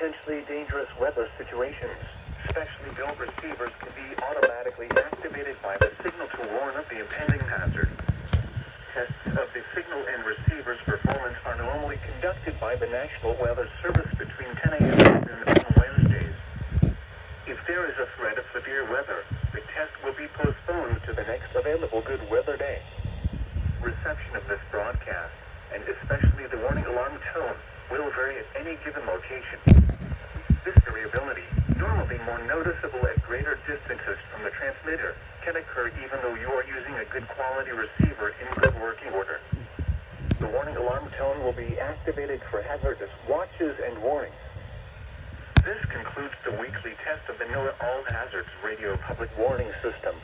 potentially dangerous weather situations. Specially built receivers can be automatically activated by the signal to warn of the impending hazard. Tests of the signal and receiver's performance are normally conducted by the National Weather Service between 10 a.m. and noon on Wednesdays. If there is a threat of severe weather, the test will be postponed to the next available good weather day. Reception of this broadcast, and especially the warning alarm tone, will vary at any given location. This variability, normally more noticeable at greater distances from the transmitter, can occur even though you are using a good quality receiver in good working order. The warning alarm tone will be activated for hazardous watches and warnings. This concludes the weekly test of the NOAA All Hazards Radio Public Warning System.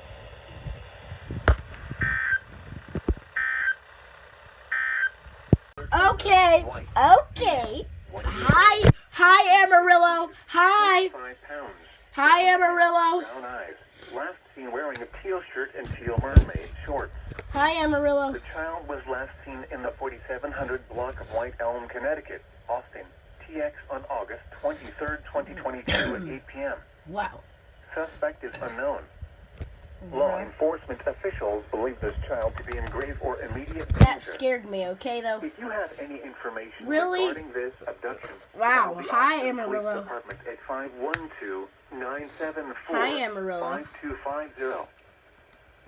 Okay. Hi, Amarillo. Hi. 5 pounds. Hi, Amarillo. Brown eyes. Last seen wearing a teal shirt and teal mermaid shorts. Hi, Amarillo. The child was last seen in the 4700 block of White Elm, Connecticut, Austin, TX on August 23rd, 2022 at 8 p.m. Wow. Suspect is unknown. Law enforcement officials believe this child to be in grave or immediate danger. That scared me, okay, though? If you have any information Really? regarding this abduction, Wow. call the Hi, Austin Amarillo. Police Department at 512-974-5250. Hi, Amarillo.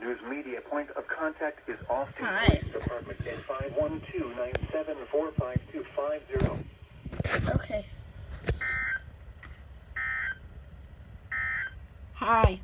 News media point of contact is Austin Hi. Police Department at 512-974-5250. Okay. Hi.